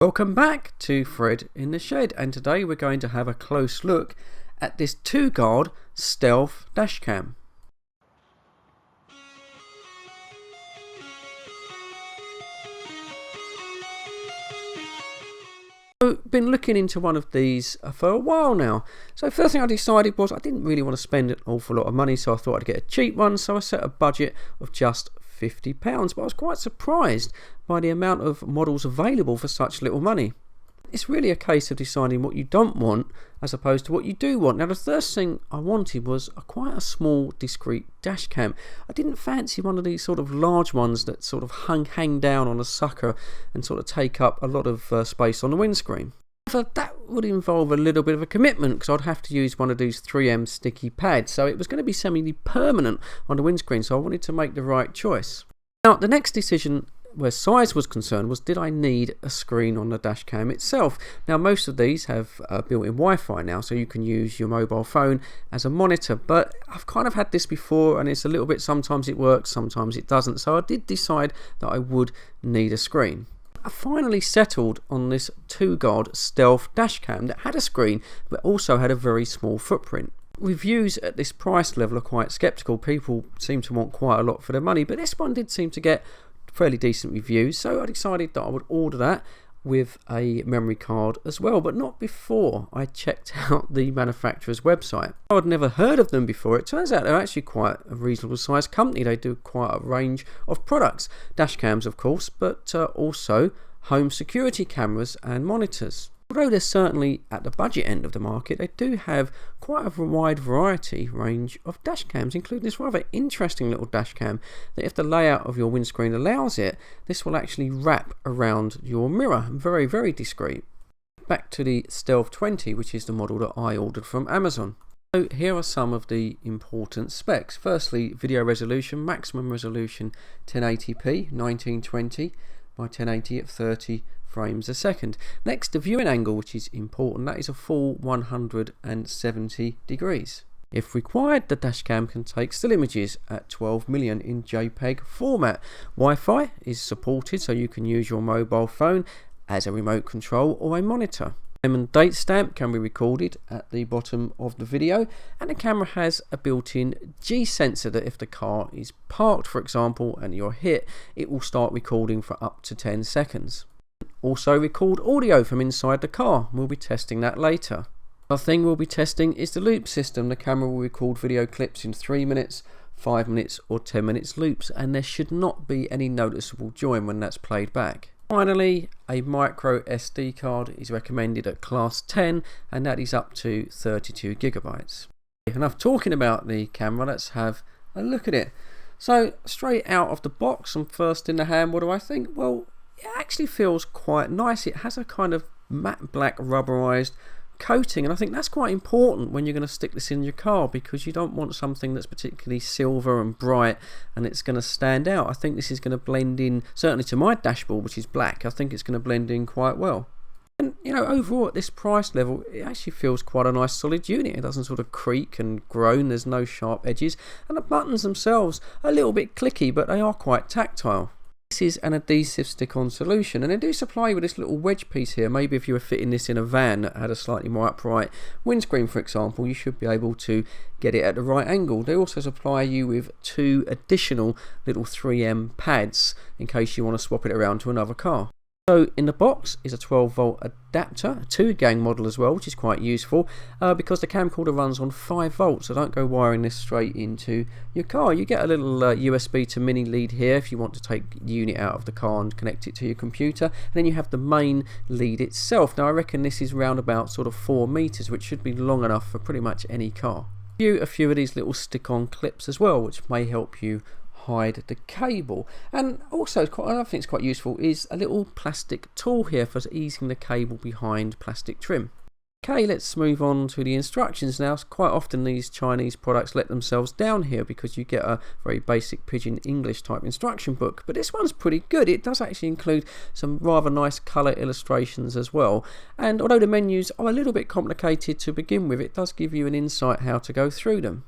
Welcome back to Fred in the Shed, and today we're going to have a close look at this TOGUARD Stealth Dashcam. I've been looking into one of these for a while now. So first thing I decided was I didn't really want to spend an awful lot of money, so I thought I'd get a cheap one, so I set a budget of just £50, but I was quite surprised by the amount of models available for such little money. It's really a case of deciding what you don't want as opposed to what you do want. Now the first thing I wanted was quite a small discreet dash cam. I didn't fancy one of these sort of large ones that sort of hang down on a sucker and sort of take up a lot of space on the windscreen. So that would involve a little bit of a commitment because I'd have to use one of these 3M sticky pads, so it was going to be semi-permanent on the windscreen, so I wanted to make the right choice. Now the next decision where size was concerned was, did I need a screen on the dash cam itself? Now most of these have built-in Wi-Fi now, so you can use your mobile phone as a monitor, but I've kind of had this before and it's a little bit, sometimes it works, sometimes it doesn't, so I did decide that I would need a screen. I finally settled on this TOGUARD Stealth Dashcam that had a screen but also had a very small footprint. Reviews at this price level are quite sceptical. People seem to want quite a lot for their money, but this one did seem to get fairly decent reviews, so I decided that I would order that with a memory card as well, but not before I checked out the manufacturer's website. I'd never heard of them before. It turns out they're actually quite a reasonable sized company. They do quite a range of products, dash cams of course, but also home security cameras and monitors. Although they're certainly at the budget end of the market, they do have quite a wide range of dash cams, including this rather interesting little dash cam that, if the layout of your windscreen allows it, this will actually wrap around your mirror. Very, very discreet. Back to the Stealth 20, which is the model that I ordered from Amazon. So here are some of the important specs. Firstly, video resolution, maximum resolution 1080p 1920 by 1080 at 30 frames a second. Next, the viewing angle, which is important, that is a full 170 degrees. If required, the dashcam can take still images at 12 million in JPEG format. Wi-Fi is supported, so you can use your mobile phone as a remote control or a monitor. Time and date stamp can be recorded at the bottom of the video, and the camera has a built-in G sensor that if the car is parked, for example, and you're hit, it will start recording for up to 10 seconds. Also record audio from inside the car. We'll be testing that later. Another thing we'll be testing is the loop system. The camera will record video clips in 3 minutes, 5 minutes or 10 minutes loops, and there should not be any noticeable join when that's played back. Finally, a micro SD card is recommended at class 10, and that is up to 32 gigabytes. Enough talking about the camera, let's have a look at it. So straight out of the box and first in the hand, what do I think? Well, it actually feels quite nice. It has a kind of matte black rubberized coating, and I think that's quite important when you're going to stick this in your car, because you don't want something that's particularly silver and bright and it's going to stand out. I think this is going to blend in, certainly to my dashboard, which is black. I think it's going to blend in quite well. And you know, overall at this price level, it actually feels quite a nice solid unit. It doesn't sort of creak and groan, there's no sharp edges, and the buttons themselves are a little bit clicky, but they are quite tactile. This is an adhesive stick-on solution, and they do supply you with this little wedge piece here. Maybe if you were fitting this in a van that had a slightly more upright windscreen, for example, you should be able to get it at the right angle. They also supply you with 2 additional little 3M pads in case you want to swap it around to another car. So in the box is a 12-volt adapter, a 2-gang model as well, which is quite useful because the camcorder runs on 5 volts, so don't go wiring this straight into your car. You get a little USB to mini lead here if you want to take the unit out of the car and connect it to your computer, and then you have the main lead itself. Now I reckon this is round about sort of 4 meters, which should be long enough for pretty much any car. A few of these little stick-on clips as well, which may help you hide the cable. And also another thing that's quite useful is a little plastic tool here for easing the cable behind plastic trim. Okay, let's move on to the instructions now. Quite often these Chinese products let themselves down here because you get a very basic pidgin English type instruction book, but this one's pretty good. It does actually include some rather nice colour illustrations as well, and although the menus are a little bit complicated to begin with, it does give you an insight how to go through them.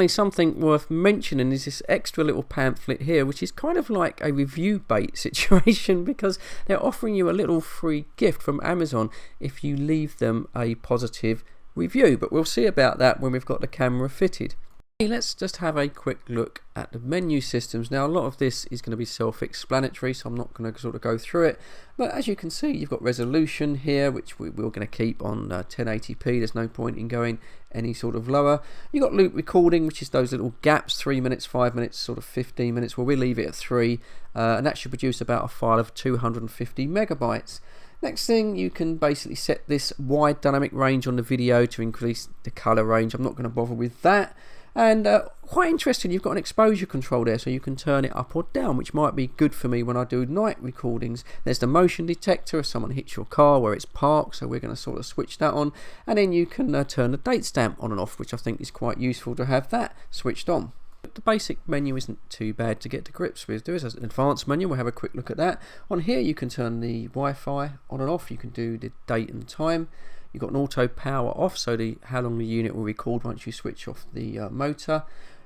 Something worth mentioning is this extra little pamphlet here, which is kind of like a review bait situation, because they're offering you a little free gift from Amazon if you leave them a positive review. But we'll see about that when we've got the camera fitted. Let's just have a quick look at the menu systems. Now, a lot of this is going to be self-explanatory, so I'm not going to sort of go through it. But as you can see, you've got resolution here, which we're going to keep on 1080p. There's no point in going any sort of lower. You've got loop recording, which is those little gaps, 3 minutes, 5 minutes, sort of 15 minutes. Well, we'll leave it at 3, and that should produce about a file of 250 megabytes. Next thing, you can basically set this wide dynamic range on the video to increase the color range. I'm not going to bother with that. And quite interesting, you've got an exposure control there, so you can turn it up or down, which might be good for me when I do night recordings. There's the motion detector if someone hits your car where it's parked, so we're going to sort of switch that on. And then you can turn the date stamp on and off, which I think is quite useful to have that switched on. The basic menu isn't too bad to get to grips with. There is an advanced menu, we'll have a quick look at that. On here you can turn the Wi-Fi on and off, you can do the date and time. You've got an auto power off, so how long the unit will record once you switch off the motor.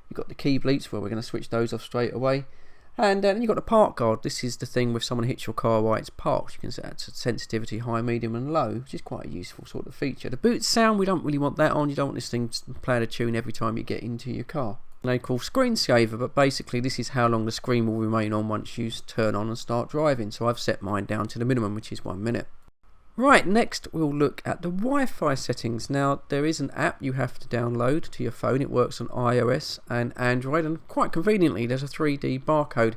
You've got the key bleeps, where we're going to switch those off straight away. And then you've got the park guard. This is the thing if someone hits your car while it's parked. You can set that to sensitivity high, medium and low, which is quite a useful sort of feature. The boot sound, we don't really want that on. You don't want this thing playing a tune every time you get into your car. They call screensaver, but basically this is how long the screen will remain on once you turn on and start driving. So I've set mine down to the minimum, which is 1 minute. Right, next we'll look at the Wi-Fi settings. Now, there is an app you have to download to your phone. It works on iOS and Android, and quite conveniently there's a 3D barcode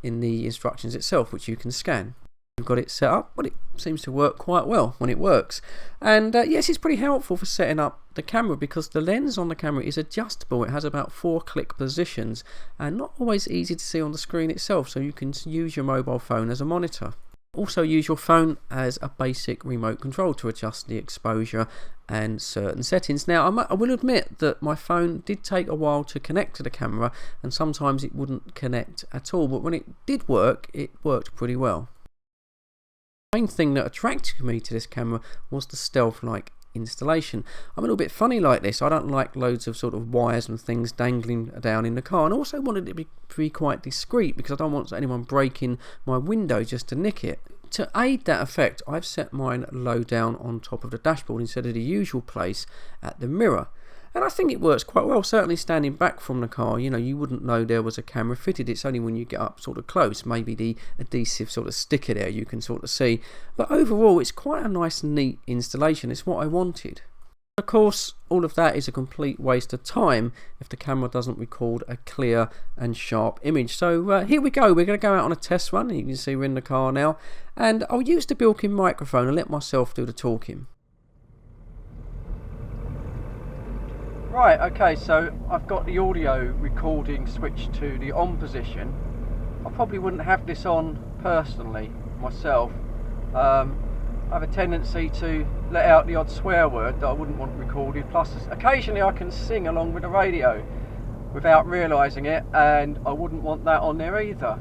in the instructions itself which you can scan. You've got it set up, but it seems to work quite well when it works. And yes, it's pretty helpful for setting up the camera, because the lens on the camera is adjustable. It has about 4 click positions and not always easy to see on the screen itself, so you can use your mobile phone as a monitor. Also use your phone as a basic remote control to adjust the exposure and certain settings. Now, I will admit that my phone did take a while to connect to the camera, and sometimes it wouldn't connect at all, but when it did work, it worked pretty well. The main thing that attracted me to this camera was the stealth-like installation. I'm a little bit funny like this. I don't like loads of sort of wires and things dangling down in the car, and also wanted it to be quite discreet, because I don't want anyone breaking my window just to nick it. To aid that effect, I've set mine low down on top of the dashboard instead of the usual place at the mirror. And I think it works quite well. Certainly standing back from the car, you wouldn't know there was a camera fitted. It's only when you get up sort of close, maybe the adhesive sort of sticker there, you can sort of see. But overall, it's quite a nice, neat installation. It's what I wanted. Of course, all of that is a complete waste of time if the camera doesn't record a clear and sharp image. So here we go. We're going to go out on a test run. You can see we're in the car now. And I'll use the built-in microphone and let myself do the talking. Right, okay, so I've got the audio recording switched to the on position. I probably wouldn't have this on personally myself. I have a tendency to let out the odd swear word that I wouldn't want recorded, plus occasionally I can sing along with the radio without realising it, and I wouldn't want that on there either.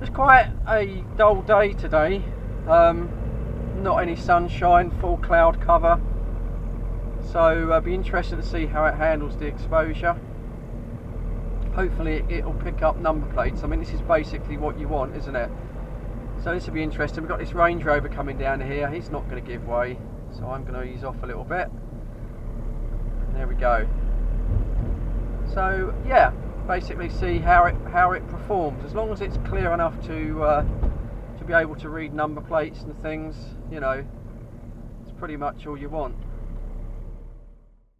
It's quite a dull day today, not any sunshine, full cloud cover. So it'll be interesting to see how it handles the exposure. Hopefully it'll pick up number plates. I mean, this is basically what you want, isn't it? So this will be interesting. We've got this Range Rover coming down here. He's not going to give way, so I'm going to ease off a little bit. There we go. So yeah, basically see how it performs. As long as it's clear enough to be able to read number plates and things, it's pretty much all you want.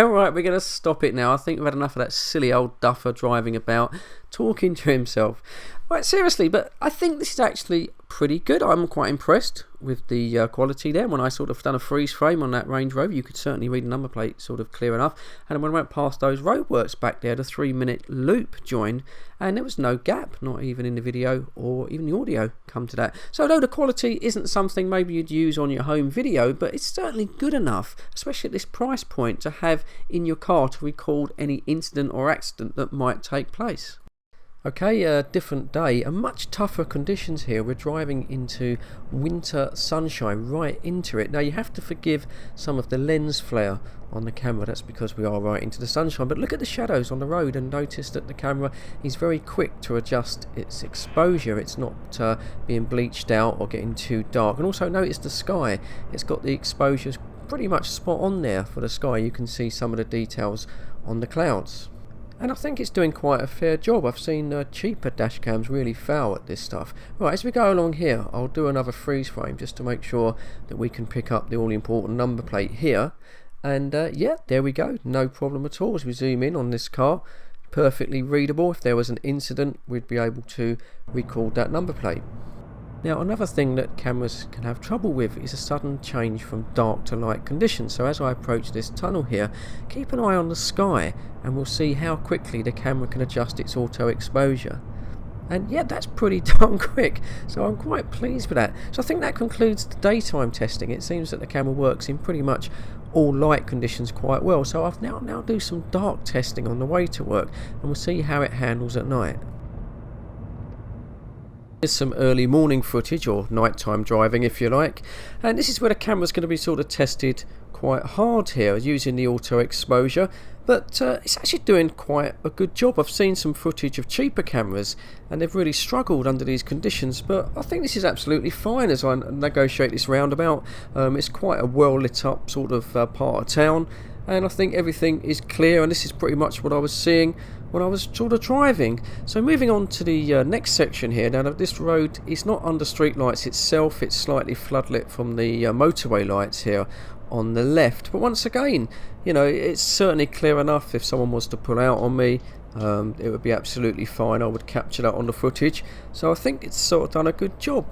Alright, we're going to stop it now. I think we've had enough of that silly old duffer driving about, talking to himself. Right, seriously, but I think this is actually pretty good. I'm quite impressed with the quality there. When I sort of done a freeze frame on that Range Rover, you could certainly read the number plate sort of clear enough. And when I went past those roadworks back there, the 3-minute loop joined, and there was no gap, not even in the video or even the audio come to that. So although the quality isn't something maybe you'd use on your home video, but it's certainly good enough, especially at this price point, to have in your car to record any incident or accident that might take place. Okay, a different day and much tougher conditions here. We're driving into winter sunshine, right into it. Now you have to forgive some of the lens flare on the camera, that's because we are right into the sunshine, but look at the shadows on the road and notice that the camera is very quick to adjust its exposure. It's not being bleached out or getting too dark. And also notice the sky, it's got the exposures pretty much spot on there for the sky. You can see some of the details on the clouds. And I think it's doing quite a fair job. I've seen cheaper dash cams really fail at this stuff. Right, as we go along here, I'll do another freeze frame just to make sure that we can pick up the all-important number plate here. And yeah, there we go, no problem at all. As we zoom in on this car, perfectly readable. If there was an incident, we'd be able to record that number plate. Now another thing that cameras can have trouble with is a sudden change from dark to light conditions. So as I approach this tunnel here, keep an eye on the sky and we'll see how quickly the camera can adjust its auto exposure. And yeah, that's pretty darn quick, so I'm quite pleased with that. So I think that concludes the daytime testing. It seems that the camera works in pretty much all light conditions quite well. So I'll now do some dark testing on the way to work and we'll see how it handles at night. Here's some early morning footage, or nighttime driving if you like, and this is where the camera's going to be sort of tested quite hard here using the auto exposure, but it's actually doing quite a good job. I've seen some footage of cheaper cameras and they've really struggled under these conditions, but I think this is absolutely fine as I negotiate this roundabout. It's quite a well lit up sort of part of town, and I think everything is clear, and this is pretty much what I was seeing when I was sort of driving. So moving on to the next section here. Now this road is not under street lights itself, it's slightly floodlit from the motorway lights here on the left, but once again, you know, it's certainly clear enough. If someone was to pull out on me, it would be absolutely fine. I would capture that on the footage, so I think it's sort of done a good job.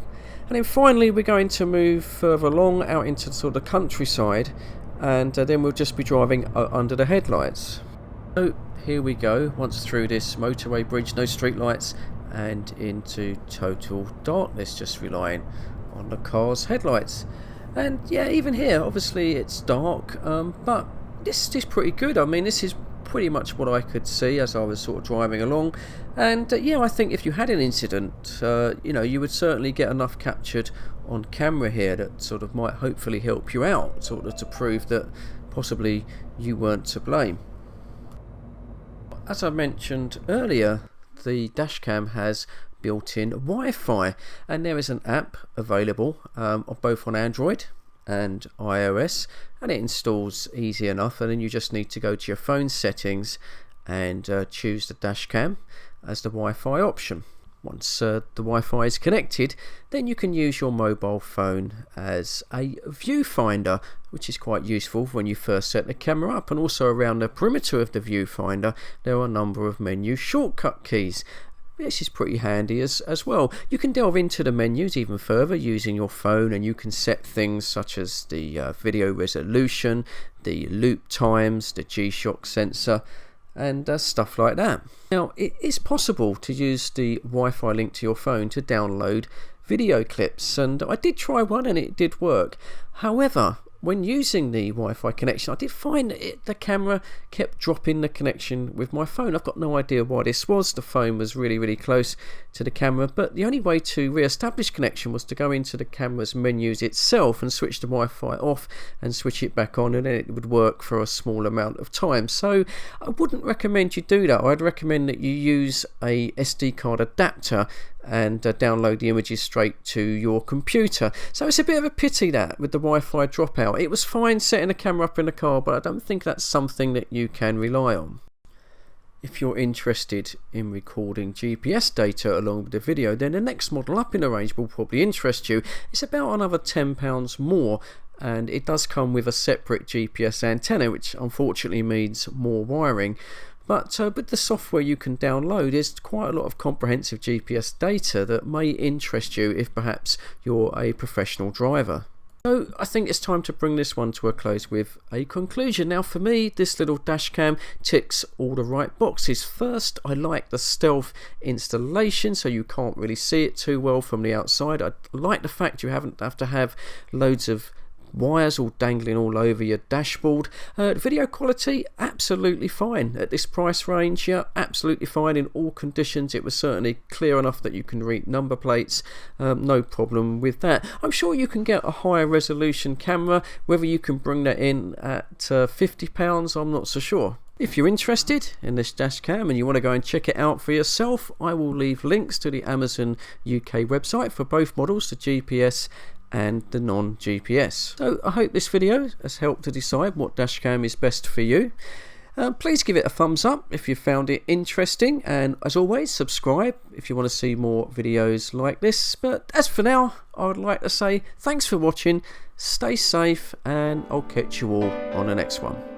And then finally we're going to move further along out into sort of the countryside, and then we'll just be driving under the headlights. So here we go, once through this motorway bridge, no street lights, and into total darkness, just relying on the car's headlights. And yeah, even here obviously it's dark, but this is pretty good. I mean, this is pretty much what I could see as I was sort of driving along, and yeah, I think if you had an incident, you know, you would certainly get enough captured on camera here that sort of might hopefully help you out, sort of to prove that possibly you weren't to blame. As I mentioned earlier, the Dashcam has built-in Wi-Fi, and there is an app available both on Android and iOS, and it installs easy enough, and then you just need to go to your phone settings and choose the Dashcam as the Wi-Fi option. Once the Wi-Fi is connected, then you can use your mobile phone as a viewfinder, which is quite useful when you first set the camera up. And also around the perimeter of the viewfinder there are a number of menu shortcut keys. This is pretty handy as well. You can delve into the menus even further using your phone, and you can set things such as the video resolution, the loop times, the G-Shock sensor, and stuff like that. Now it is possible to use the Wi-Fi link to your phone to download video clips, and I did try one and it did work. However, when using the Wi-Fi connection, I did find that the camera kept dropping the connection with my phone. I've got no idea why this was. The phone was really close to the camera, but the only way to re-establish connection was to go into the camera's menus itself and switch the Wi-Fi off and switch it back on, and then it would work for a small amount of time. So I wouldn't recommend you do that. I'd recommend that you use a SD card adapter and download the images straight to your computer. So it's a bit of a pity that with the Wi-Fi dropout. It was fine setting the camera up in the car, but I don't think that's something that you can rely on. If you're interested in recording GPS data along with the video, then the next model up in the range will probably interest you. It's about another £10 more, and it does come with a separate GPS antenna, which unfortunately means more wiring. But with the software you can download, there's quite a lot of comprehensive GPS data that may interest you if perhaps you're a professional driver. So I think it's time to bring this one to a close with a conclusion. Now for me, this little Dashcam ticks all the right boxes. First, I like the stealth installation, so you can't really see it too well from the outside. I like the fact you have to have loads of wires all dangling all over your dashboard. Video quality, absolutely fine. At this price range, yeah, absolutely fine in all conditions. It was certainly clear enough that you can read number plates, no problem with that. I'm sure you can get a higher resolution camera. Whether you can bring that in at £50, I'm not so sure. If you're interested in this dashcam and you want to go and check it out for yourself, I will leave links to the Amazon UK website for both models, the GPS and the non-GPS. So I hope this video has helped to decide what dashcam is best for you. Please give it a thumbs up if you found it interesting, and as always, subscribe if you want to see more videos like this. But as for now, I would like to say thanks for watching, stay safe, and I'll catch you all on the next one.